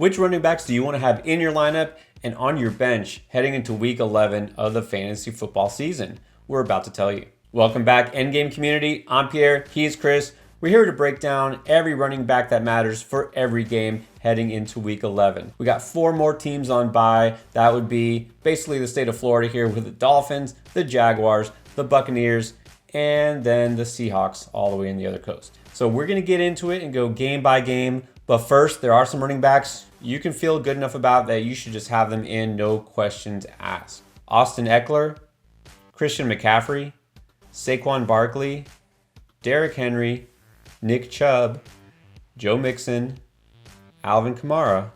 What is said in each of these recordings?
Which running backs do you want to have in your lineup and on your bench heading into week 11 of the fantasy football season? We're about to tell you. Welcome back, Endgame community. I'm Pierre. He's Chris. We're here to break down every running back that matters for every game heading into week 11. We got 4 more teams on bye. That would be basically the state of Florida here with the Dolphins, the Jaguars, the Buccaneers, and then the Seahawks all the way in the other coast. So we're going to get into it and go game by game. But first, there are some running backs you can feel good enough about that you should just have them in, no questions asked. Austin Eckler, Christian McCaffrey, Saquon Barkley, Derrick Henry, Nick Chubb, Joe Mixon, Alvin Kamara,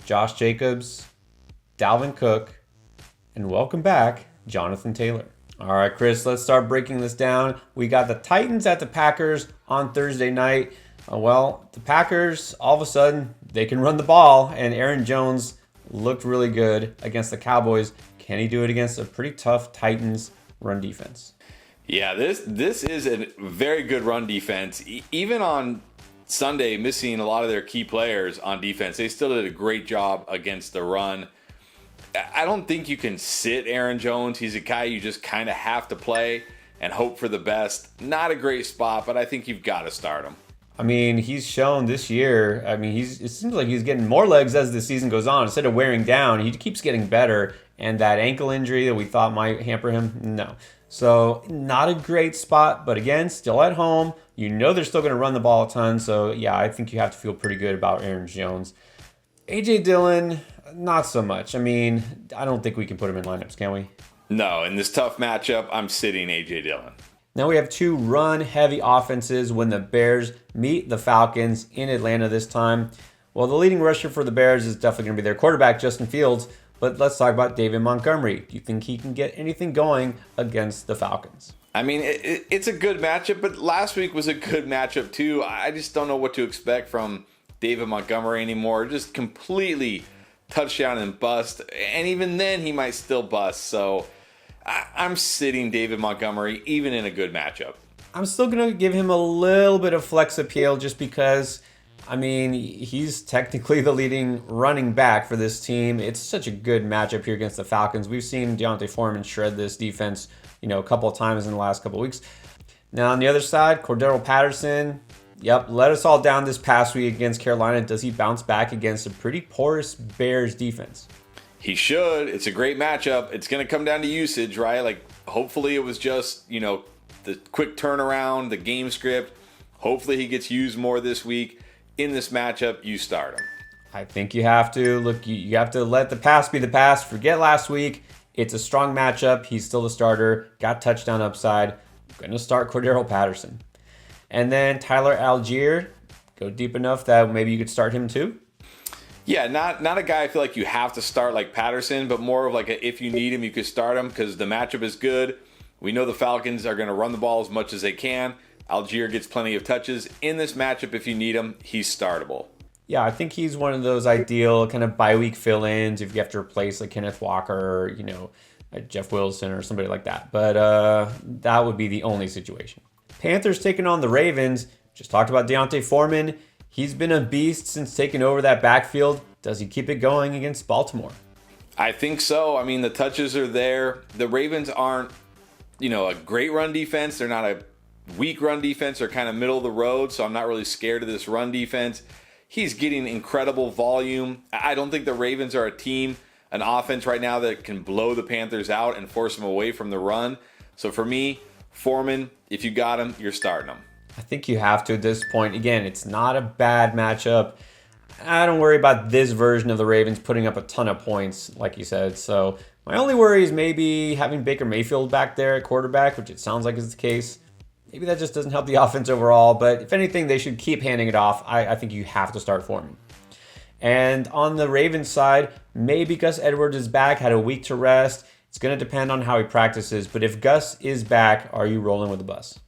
Josh Jacobs, Dalvin Cook, and welcome back, Jonathan Taylor. All right, Chris, let's start breaking this down. We got the Titans at the Packers on Thursday night. The Packers, all of a sudden, they can run the ball, and Aaron Jones looked really good against the Cowboys. Can he do it against a pretty tough Titans run defense? Yeah, this is a very good run defense. Even on Sunday, missing a lot of their key players on defense, they still did a great job against the run. I don't think you can sit Aaron Jones. He's a guy you just kind of have to play and hope for the best. Not a great spot, but I think you've got to start him. I mean, he's shown this year, it seems like he's getting more legs as the season goes on. Instead of wearing down, he keeps getting better. And that ankle injury that we thought might hamper him, no. So, not a great spot, but again, still at home. You know they're still going to run the ball a ton. So, yeah, I think you have to feel pretty good about Aaron Jones. A.J. Dillon, not so much. I mean, I don't think we can put him in lineups, can we? No, in this tough matchup, I'm sitting A.J. Dillon. Now we have 2 run-heavy offenses when the Bears meet the Falcons in Atlanta this time. Well, the leading rusher for the Bears is definitely going to be their quarterback, Justin Fields. But let's talk about David Montgomery. Do you think he can get anything going against the Falcons? I mean, it's a good matchup, but last week was a good matchup too. I just don't know what to expect from David Montgomery anymore. Just completely touchdown and bust. And even then, he might still bust. So I'm sitting David Montgomery, even in a good matchup. I'm still going to give him a little bit of flex appeal just because, I mean, he's technically the leading running back for this team. It's such a good matchup here against the Falcons. We've seen Deontay Foreman shred this defense, a couple of times in the last couple of weeks. Now, on the other side, Cordero Patterson, let us all down this past week against Carolina. Does he bounce back against a pretty porous Bears defense? He should. It's a great matchup. It's going to come down to usage, right? Like, hopefully it was just, the quick turnaround, the game script. Hopefully he gets used more this week. In this matchup, you start him. I think you have to. Look, you have to let the past be the past. Forget last week. It's a strong matchup. He's still the starter. Got touchdown upside. Going to start Cordero Patterson. And then Tyler Algier. Go deep enough that maybe you could start him too. Yeah, not a guy I feel like you have to start like Patterson, but more of like if you need him, you could start him because the matchup is good. We know the Falcons are going to run the ball as much as they can. Algier gets plenty of touches. In this matchup, if you need him, he's startable. Yeah, I think he's one of those ideal kind of bye-week fill-ins if you have to replace like Kenneth Walker or, Jeff Wilson or somebody like that. But that would be the only situation. Panthers taking on the Ravens. Just talked about Deontay Foreman. He's been a beast since taking over that backfield. Does he keep it going against Baltimore? I think so. I mean, the touches are there. The Ravens aren't, a great run defense. They're not a weak run defense. They're kind of middle of the road, so I'm not really scared of this run defense. He's getting incredible volume. I don't think the Ravens are a team, an offense right now that can blow the Panthers out and force them away from the run. So for me, Foreman, if you got him, you're starting him. I think you have to at this point. Again, it's not a bad matchup. I don't worry about this version of the Ravens putting up a ton of points, like you said. So my only worry is maybe having Baker Mayfield back there at quarterback, which it sounds like is the case. Maybe that just doesn't help the offense overall. But if anything, they should keep handing it off. I think you have to start Foreman. And on the Ravens side, maybe Gus Edwards is back, had a week to rest. It's going to depend on how he practices. But if Gus is back, are you rolling with the bus?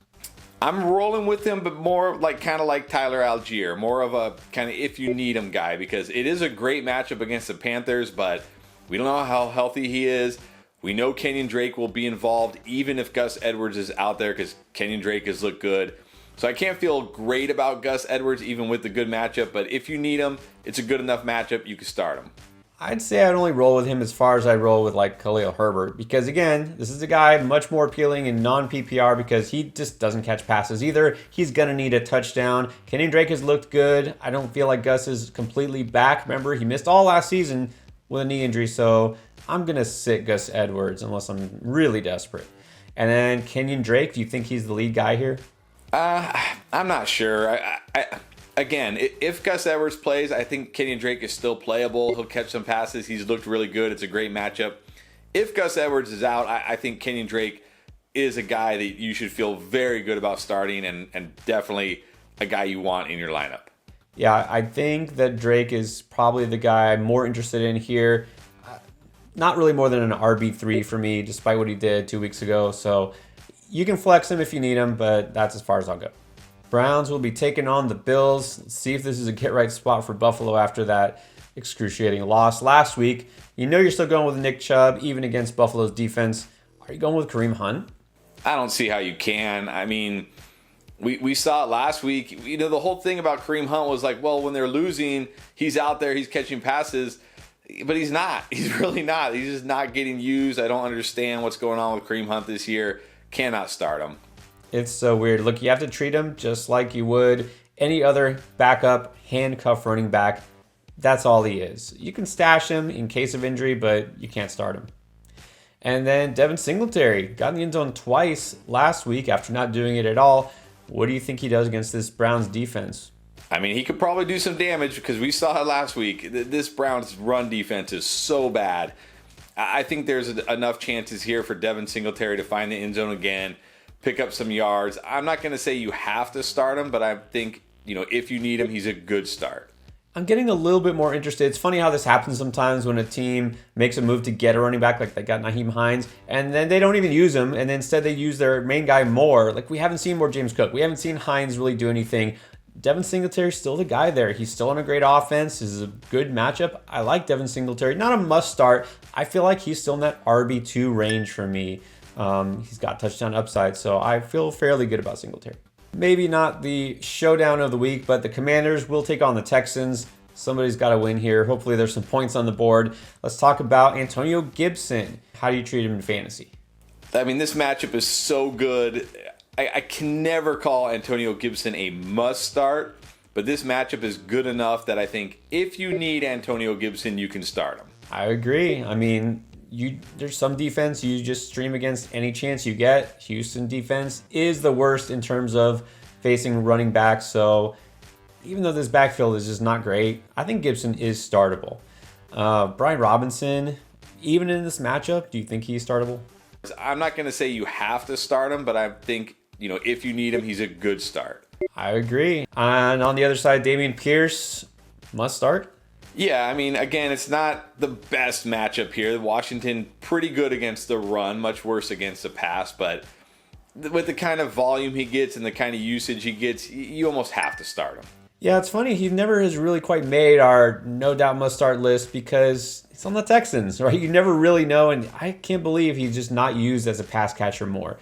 I'm rolling with him, but more kind of like Tyler Algier, more of a kind of if you need him guy, because it is a great matchup against the Panthers, but we don't know how healthy he is. We know Kenyon Drake will be involved even if Gus Edwards is out there because Kenyon Drake has looked good. So I can't feel great about Gus Edwards even with the good matchup, but if you need him, it's a good enough matchup, you can start him. I'd say I'd only roll with him as far as I roll with like Khalil Herbert because again, this is a guy much more appealing in non-PPR because he just doesn't catch passes either. He's going to need a touchdown. Kenyon Drake has looked good. I don't feel like Gus is completely back. Remember, he missed all last season with a knee injury, so I'm going to sit Gus Edwards unless I'm really desperate. And then Kenyon Drake, do you think he's the lead guy here? I'm not sure. Again, if Gus Edwards plays, I think Kenyon Drake is still playable. He'll catch some passes. He's looked really good. It's a great matchup. If Gus Edwards is out, I think Kenyon Drake is a guy that you should feel very good about starting and definitely a guy you want in your lineup. Yeah, I think that Drake is probably the guy I'm more interested in here. Not really more than an RB3 for me, despite what he did 2 weeks ago. So you can flex him if you need him, but that's as far as I'll go. Browns will be taking on the Bills. Let's see if this is a get-right spot for Buffalo after that excruciating loss last week. You know you're still going with Nick Chubb, even against Buffalo's defense. Are you going with Kareem Hunt? I don't see how you can. I mean, we saw it last week. You know, the whole thing about Kareem Hunt was like, well, when they're losing, he's out there, he's catching passes. But he's not. He's really not. He's just not getting used. I don't understand what's going on with Kareem Hunt this year. Cannot start him. It's so weird. Look, you have to treat him just like you would any other backup handcuff running back. That's all he is. You can stash him in case of injury, but you can't start him. And then Devin Singletary got in the end zone twice last week after not doing it at all. What do you think he does against this Browns defense? I mean, he could probably do some damage because we saw it last week. This Browns run defense is so bad. I think there's enough chances here for Devin Singletary to find the end zone again, pick up some yards. I'm not going to say you have to start him, but I think, if you need him, he's a good start. I'm getting a little bit more interested. It's funny how this happens sometimes when a team makes a move to get a running back, like they got Naheem Hines, and then they don't even use him, and then instead they use their main guy more. Like we haven't seen more James Cook. We haven't seen Hines really do anything. Devin Singletary's still the guy there. He's still on a great offense. This is a good matchup. I like Devin Singletary. Not a must start. I feel like he's still in that RB2 range for me. He's got touchdown upside, so I feel fairly good about Singletary. Maybe not the showdown of the week, but the Commanders will take on the Texans. Somebody's got to win here. Hopefully there's some points on the board. Let's talk about Antonio Gibson. How do you treat him in fantasy? I mean, this matchup is so good. I can never call Antonio Gibson a must start, but this matchup is good enough that I think if you need Antonio Gibson, you can start him. I agree. I mean, there's some defense you just stream against any chance you get. Houston defense is the worst in terms of facing running backs, so even though this backfield is just not great, I think Gibson is startable. Brian Robinson, even in this matchup, do you think he's startable? I'm not going to say you have to start him, but I think, if you need him, he's a good start. I agree. And on the other side, Dameon Pierce, must start? Yeah, I mean, again, it's not the best matchup here. Washington, pretty good against the run, much worse against the pass, but with the kind of volume he gets and the kind of usage he gets, you almost have to start him. Yeah, it's funny. He never has really quite made our no doubt must start list because it's on the Texans, right? You never really know, and I can't believe he's just not used as a pass catcher more.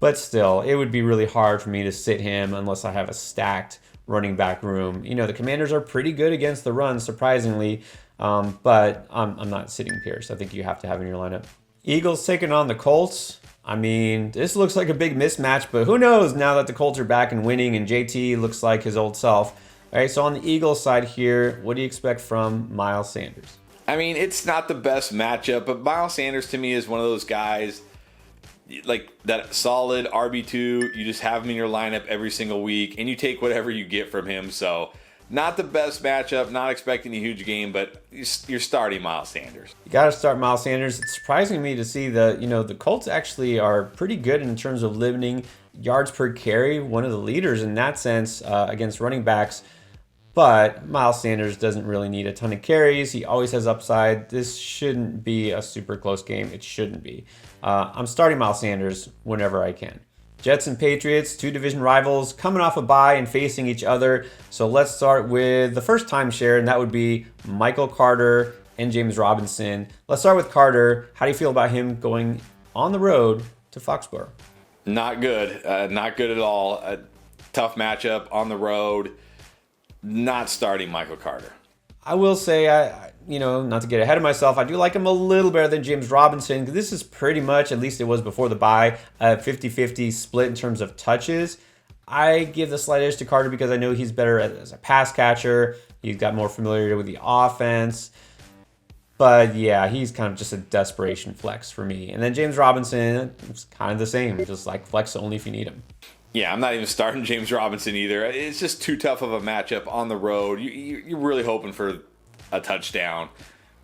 But still, it would be really hard for me to sit him unless I have a stacked running back room. The Commanders are pretty good against the run, surprisingly, but I'm not sitting Pierce. I think you have to have in your lineup. Eagles taking on the Colts. I mean, this looks like a big mismatch, but who knows now that the Colts are back and winning and JT looks like his old self. All right, so on the Eagles side here, what do you expect from Miles Sanders? I mean, it's not the best matchup, but Miles Sanders to me is one of those guys like that solid RB2. You just have him in your lineup every single week, and you take whatever you get from him. So not the best matchup, not expecting a huge game, but you're starting Miles Sanders. You got to start Miles Sanders. It's surprising me to see the Colts actually are pretty good in terms of limiting yards per carry, one of the leaders in that sense against running backs. But Miles Sanders doesn't really need a ton of carries. He always has upside. This shouldn't be a super close game. It shouldn't be. I'm starting Miles Sanders whenever I can. Jets and Patriots, two division rivals, coming off a bye and facing each other. So let's start with the first timeshare, and that would be Michael Carter and James Robinson. Let's start with Carter. How do you feel about him going on the road to Foxborough? Not good. Not good at all. tough matchup on the road. Not starting Michael Carter. I will say, not to get ahead of myself, I do like him a little better than James Robinson. This is pretty much, at least it was before the bye, a 50-50 split in terms of touches. I give the slight edge to Carter because I know he's better as a pass catcher. He's got more familiarity with the offense. But yeah, he's kind of just a desperation flex for me. And then James Robinson, it's kind of the same, just like flex only if you need him. Yeah, I'm not even starting James Robinson either. It's just too tough of a matchup on the road. You're really hoping for a touchdown.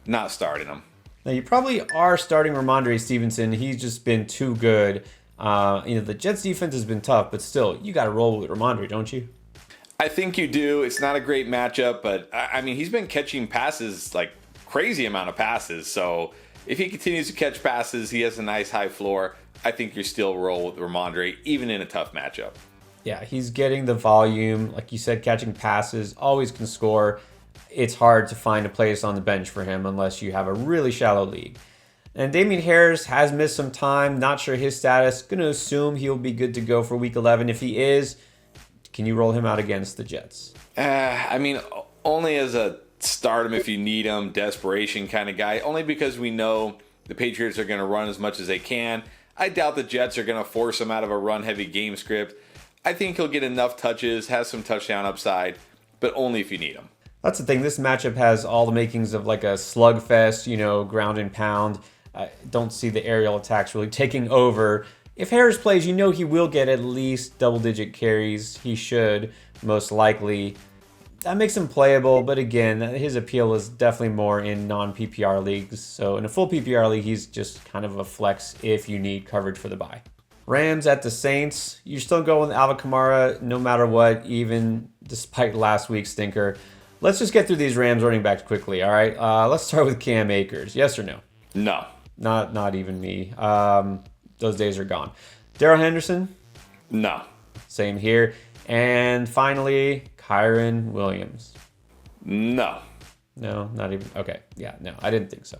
Not starting him. Now, you probably are starting Ramondre Stevenson. He's just been too good. The Jets defense has been tough, but still, you got to roll with Ramondre, don't you? I think you do. It's not a great matchup, but I mean, he's been catching passes, like crazy amount of passes. So if he continues to catch passes, he has a nice high floor. I think you're still roll with Ramondre, even in a tough matchup. Yeah, he's getting the volume. Like you said, catching passes, always can score. It's hard to find a place on the bench for him unless you have a really shallow league. And Damian Harris has missed some time. Not sure his status. Going to assume he'll be good to go for Week 11. If he is, can you roll him out against the Jets? I mean, only as a start him if you need him, desperation kind of guy. Only because we know the Patriots are going to run as much as they can. I doubt the Jets are going to force him out of a run-heavy game script. I think he'll get enough touches, has some touchdown upside, but only if you need him. That's the thing. This matchup has all the makings of like a slugfest, ground and pound. I don't see the aerial attacks really taking over. If Harris plays, he will get at least double-digit carries. He should, most likely. That makes him playable, but again, his appeal is definitely more in non-PPR leagues. So in a full PPR league, he's just kind of a flex if you need coverage for the bye. Rams at the Saints. You're still going with Alvin Kamara no matter what, even despite last week's stinker. Let's just get through these Rams running backs quickly, all right? Let's start with Cam Akers. Yes or no? No. Not even me. Those days are gone. Darrell Henderson? No. Same here. And finally, Kyren Williams. No. No, not even. Okay. Yeah, no, I didn't think so.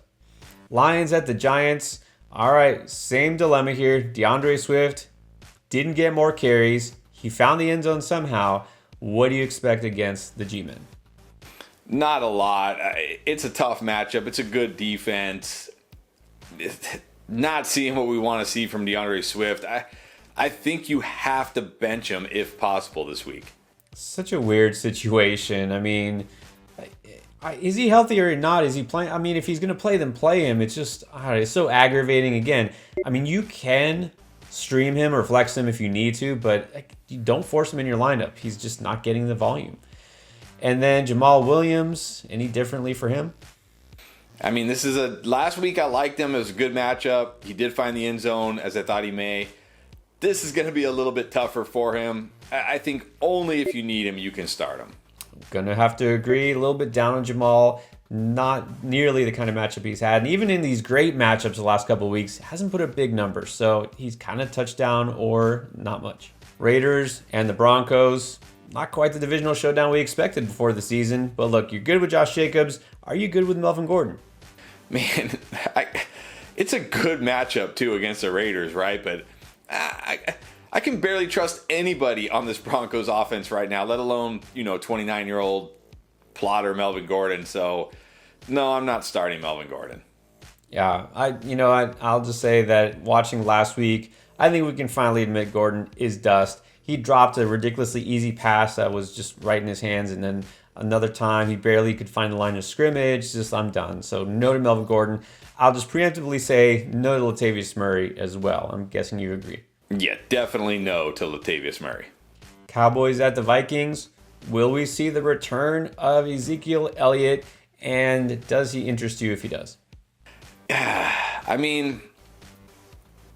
Lions at the Giants. All right, same dilemma here. DeAndre Swift didn't get more carries. He found the end zone somehow. What do you expect against the G-Men? Not a lot. It's a tough matchup. It's a good defense. Not seeing what we want to see from DeAndre Swift. I think you have to bench him if possible this week. Such a weird situation. I mean, is he healthy or not? Is he playing? I mean, if he's going to play, then play him. It's just, it's so aggravating again. I mean, you can stream him or flex him if you need to, but you don't force him in your lineup. He's just not getting the volume. And then Jamal Williams, any differently for him? I mean, last week I liked him. It was a good matchup. He did find the end zone as I thought he may. This is going to be a little bit tougher for him. I think only if you need him, you can start him. Gonna have to agree. A little bit down on Jamal. Not nearly the kind of matchup he's had. And even in these great matchups the last couple of weeks, hasn't put up big numbers. So he's kind of touchdown or not much. Raiders and the Broncos. Not quite the divisional showdown we expected before the season. But look, you're good with Josh Jacobs. Are you good with Melvin Gordon? Man, it's a good matchup, too, against the Raiders, right? But I can barely trust anybody on this Broncos offense right now, let alone, 29-year-old plotter Melvin Gordon. So, no, I'm not starting Melvin Gordon. Yeah, I'll just say that watching last week, I think we can finally admit Gordon is dust. He dropped a ridiculously easy pass that was just right in his hands, and then another time he barely could find the line of scrimmage. Just, I'm done. So, no to Melvin Gordon. I'll just preemptively say no to Latavius Murray as well. I'm guessing you agree. Yeah, definitely no to Latavius Murray. Cowboys at the Vikings. Will we see the return of Ezekiel Elliott? And does he interest you if he does? I mean,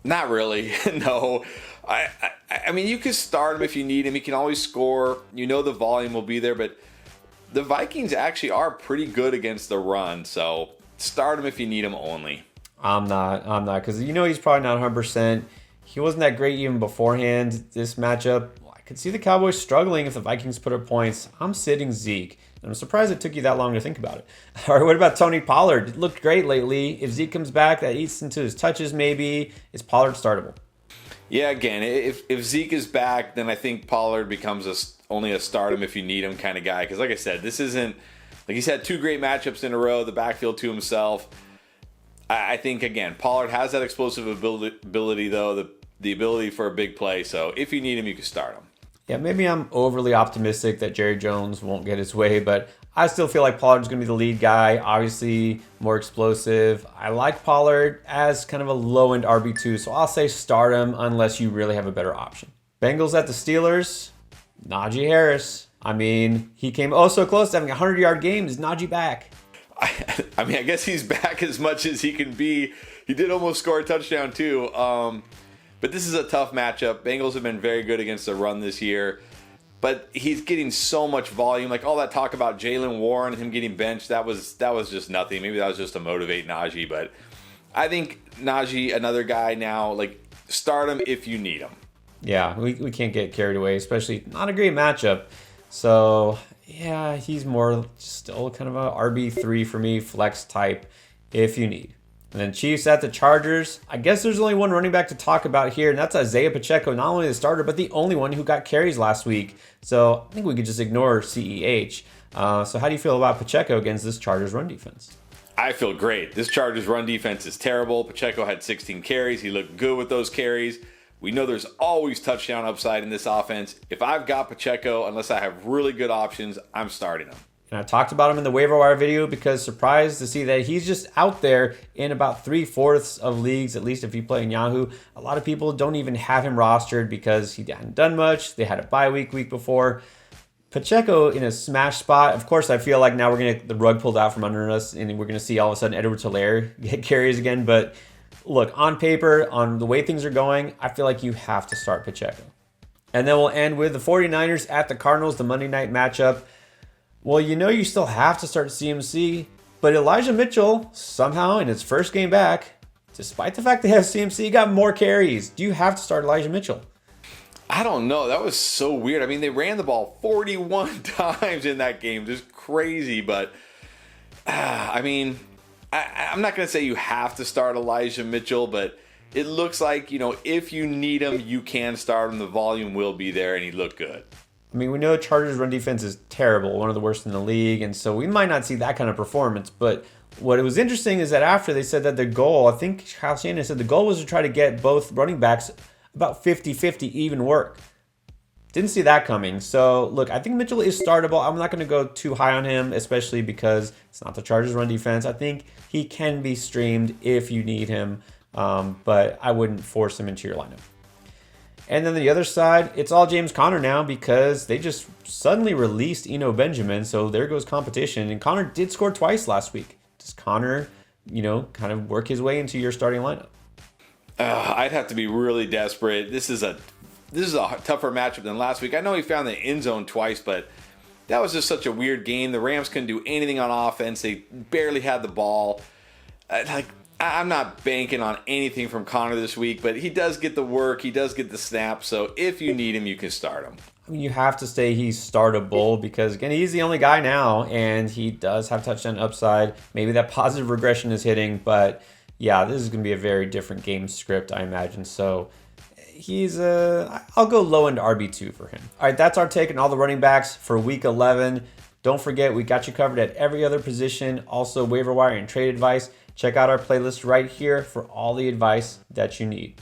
not really. No. I mean, you can start him if you need him. He can always score. The volume will be there. But the Vikings actually are pretty good against the run. So start him if you need him only. I'm not. Because he's probably not 100%. He wasn't that great even beforehand. This matchup, I could see the Cowboys struggling if the Vikings put up points. I'm sitting Zeke. I'm surprised it took you that long to think about it. All right, what about Tony Pollard? It looked great lately. If Zeke comes back, that eats into his touches maybe. Is Pollard startable? Yeah, again, if Zeke is back, then I think Pollard becomes only a stardom if you need him kind of guy. Because like I said, this isn't like he's had two great matchups in a row, the backfield to himself. I think again, Pollard has that explosive ability though, the ability for a big play. So if you need him, you can start him. Yeah, maybe I'm overly optimistic that Jerry Jones won't get his way, but I still feel like Pollard's going to be the lead guy. Obviously, more explosive. I like Pollard as kind of a low-end RB2, so I'll say start him unless you really have a better option. Bengals at the Steelers. Najee Harris. I mean, he came oh so close to having a 100-yard game. Is Najee back? I mean, I guess he's back as much as he can be. He did almost score a touchdown, too. But this is a tough matchup. Bengals have been very good against the run this year. But he's getting so much volume. Like all that talk about Jalen Warren, him getting benched, that was just nothing. Maybe that was just to motivate Najee. But I think Najee, another guy now, like start him if you need him. Yeah, we can't get carried away, especially not a great matchup. So, yeah, he's more still kind of a RB3 for me, flex type if you need. And then Chiefs at the Chargers. I guess there's only one running back to talk about here, and that's Isaiah Pacheco, not only the starter, but the only one who got carries last week. So I think we could just ignore CEH. So how do you feel about Pacheco against this Chargers run defense? I feel great. This Chargers run defense is terrible. Pacheco had 16 carries. He looked good with those carries. We know there's always touchdown upside in this offense. If I've got Pacheco, unless I have really good options, I'm starting him. And I talked about him in the waiver wire video because surprised to see that he's just out there in about 3/4 of leagues, at least if you play in Yahoo. A lot of people don't even have him rostered because he hadn't done much. They had a bye week before. Pacheco in a smash spot. Of course, I feel like now we're going to get the rug pulled out from under us and we're going to see all of a sudden Edwards-Helaire get carries again. But look, on paper, on the way things are going, I feel like you have to start Pacheco. And then we'll end with the 49ers at the Cardinals, the Monday night matchup. Well, you know you still have to start CMC, but Elijah Mitchell, somehow in his first game back, despite the fact they have CMC, got more carries. Do you have to start Elijah Mitchell? I don't know. That was so weird. I mean, they ran the ball 41 times in that game. Just crazy, but I mean, I'm not going to say you have to start Elijah Mitchell, but it looks like, if you need him, you can start him. The volume will be there, and he looked good. I mean, we know Chargers' run defense is terrible, one of the worst in the league, and so we might not see that kind of performance. But what was interesting is that after they said that the goal, I think Kyle Shanahan said the goal was to try to get both running backs about 50-50 even work. Didn't see that coming. So, look, I think Mitchell is startable. I'm not going to go too high on him, especially because it's not the Chargers' run defense. I think he can be streamed if you need him, but I wouldn't force him into your lineup. And then the other side, it's all James Conner now because they just suddenly released Eno Benjamin. So there goes competition. And Conner did score twice last week. Does Conner, kind of work his way into your starting lineup? I'd have to be really desperate. This is a tougher matchup than last week. I know he found the end zone twice, but that was just such a weird game. The Rams couldn't do anything on offense. They barely had the ball. I'm not banking on anything from Conner this week, but he does get the work. He does get the snap. So if you need him, you can start him. I mean, you have to say he's startable because, again, he's the only guy now, and he does have touchdown upside. Maybe that positive regression is hitting, but, yeah, this is going to be a very different game script, I imagine. So I'll go low-end RB2 for him. All right, that's our take on all the running backs for Week 11. Don't forget, we got you covered at every other position, also waiver wire and trade advice. Check out our playlist right here for all the advice that you need.